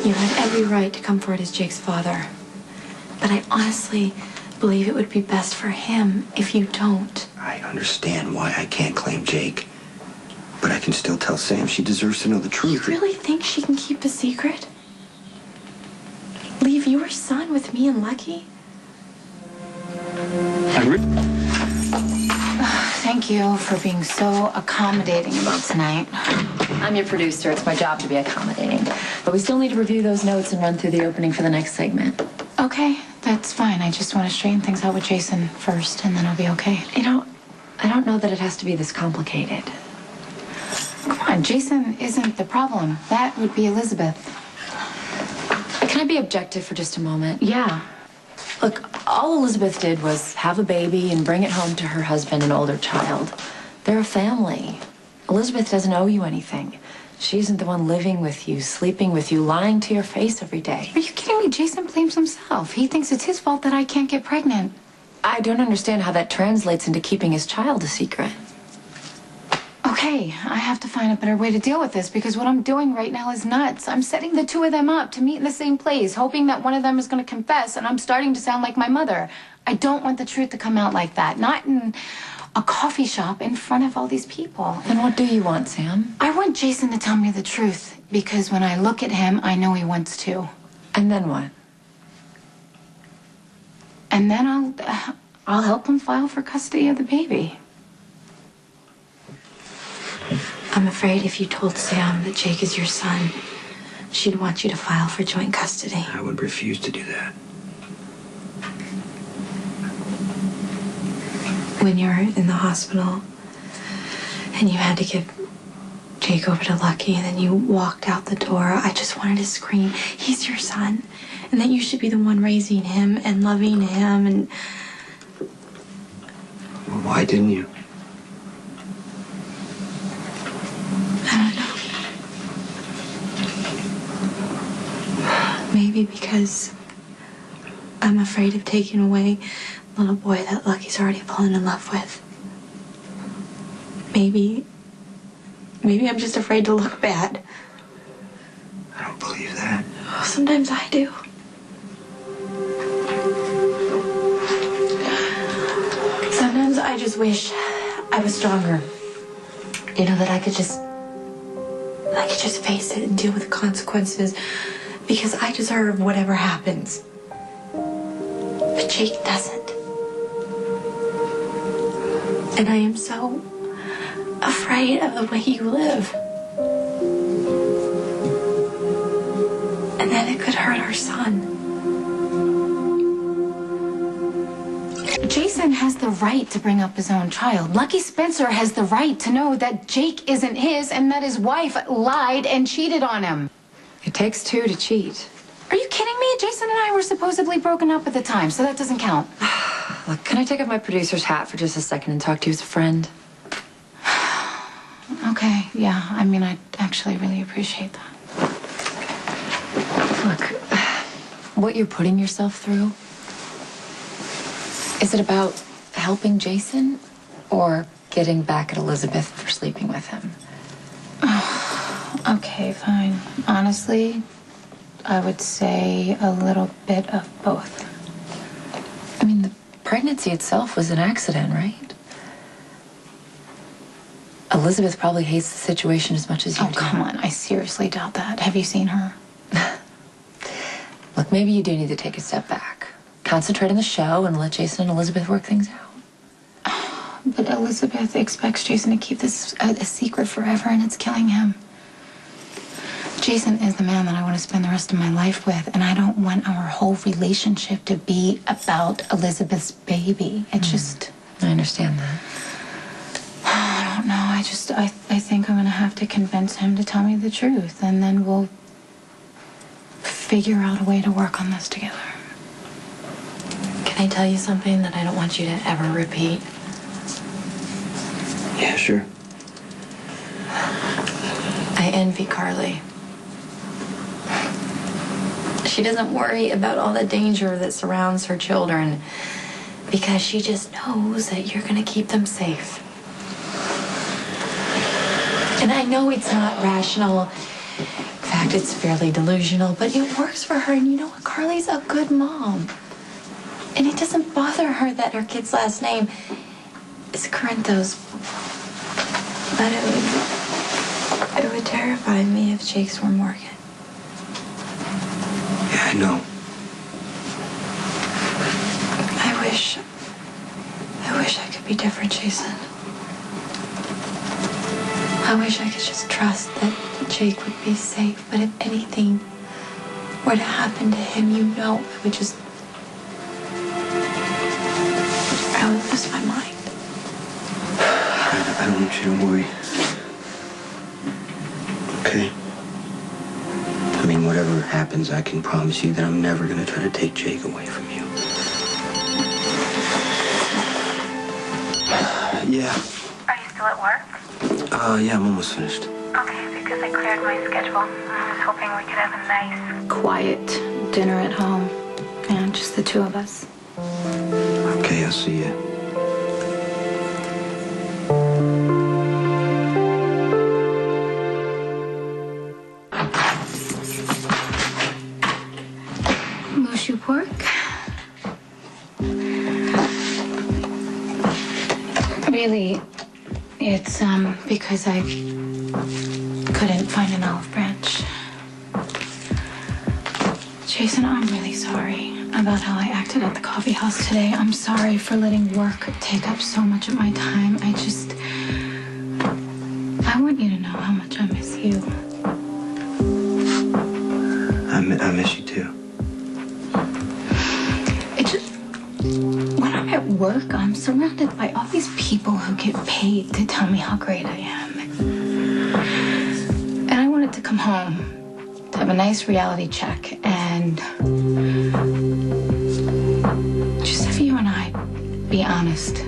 You had every right to come forward as Jake's father. But I honestly believe it would be best for him if you don't. I understand why I can't claim Jake. But I can still tell Sam she deserves to know the truth. You really think she can keep a secret? Leave your son with me and Lucky? Thank you for being so accommodating about tonight. I'm your producer. It's my job to be accommodating. But we still need to review those notes and run through the opening for the next segment. Okay, that's fine. I just want to straighten things out with Jason first, and then I'll be okay. You know, I don't know that it has to be this complicated. Come on, Jason isn't the problem. That would be Elizabeth. Can I be objective for just a moment? Yeah. Look, all Elizabeth did was have a baby and bring it home to her husband and older child. They're a family. Elizabeth doesn't owe you anything. She isn't the one living with you, sleeping with you, lying to your face every day. Are you kidding me? Jason blames himself. He thinks it's his fault that I can't get pregnant. I don't understand how that translates into keeping his child a secret. Okay, I have to find a better way to deal with this because what I'm doing right now is nuts. I'm setting the two of them up to meet in the same place, hoping that one of them is going to confess, and I'm starting to sound like my mother. I don't want the truth to come out like that. Not in a coffee shop in front of all these people. Then what do you want, Sam? I want Jason to tell me the truth because when I look at him, I know he wants to. And then what? And then I'll help him file for custody of the baby. I'm afraid if you told Sam that Jake is your son, she'd want you to file for joint custody. I would refuse to do that. When you were in the hospital and you had to give Jake over to Lucky and then you walked out the door, I just wanted to scream, he's your son, and that you should be the one raising him and loving him. And Well, why didn't you? maybe because I'm afraid of taking away the little boy that Lucky's already fallen in love with. Maybe I'm just afraid to look bad. I don't believe that. Sometimes I do. Sometimes I just wish I was stronger. You know, that I could just face it and deal with the consequences because I deserve whatever happens. But Jake doesn't. And I am so afraid of the way you live. And that it could hurt our son. Jason has the right to bring up his own child. Lucky Spencer has the right to know that Jake isn't his and that his wife lied and cheated on him. It takes two to cheat. Are you kidding me? Jason and I were supposedly broken up at the time, so that doesn't count. Look, can I take off my producer's hat for just a second and talk to you as a friend? Okay, yeah. I mean, I actually really appreciate that. Look, what you're putting yourself through, is it about helping Jason or getting back at Elizabeth for sleeping with him? Okay, fine. Honestly, I would say a little bit of both. I mean, the pregnancy itself was an accident, right? Elizabeth probably hates the situation as much as you do. Oh, come on. I seriously doubt that. Have you seen her? Look, maybe you do need to take a step back. Concentrate on the show and let Jason and Elizabeth work things out. But Elizabeth expects Jason to keep this a secret forever, and it's killing him. Jason is the man that I want to spend the rest of my life with, and I don't want our whole relationship to be about Elizabeth's baby. It's just... I understand that. I don't know. I think I'm going to have to convince him to tell me the truth, and then we'll figure out a way to work on this together. Can I tell you something that I don't want you to ever repeat? Yeah, sure. I envy Carly. She doesn't worry about all the danger that surrounds her children because she just knows that you're going to keep them safe. And I know it's not rational In fact, it's fairly delusional, but it works for her. And you know what? Carly's a good mom. And it doesn't bother her that her kid's last name is Corinthos. But it would terrify me if Jake's were Morgan. Yeah, I know. I wish I could be different, Jason. I wish I could just trust that Jake would be safe. But if anything were to happen to him, you know, I would lose my mind. I don't want you to worry. Okay? I mean, whatever happens, I can promise you that I'm never going to try to take Jake away from you. Yeah. Are you still at work? Yeah, I'm almost finished. Okay, because I cleared my schedule. I was hoping we could have a nice, Quiet dinner at home. And just the two of us. Okay, I'll see you. Mushu pork. Really, it's because I couldn't find an olive branch. Jason, I'm really sorry about how I acted at the coffee house today. I'm sorry for letting work take up so much of my time. I want you to know how much I miss you. I miss you too. When I'm at work, I'm surrounded by all these people who get paid to tell me how great I am. And I wanted to come home to have a nice reality check and just have you and I be honest.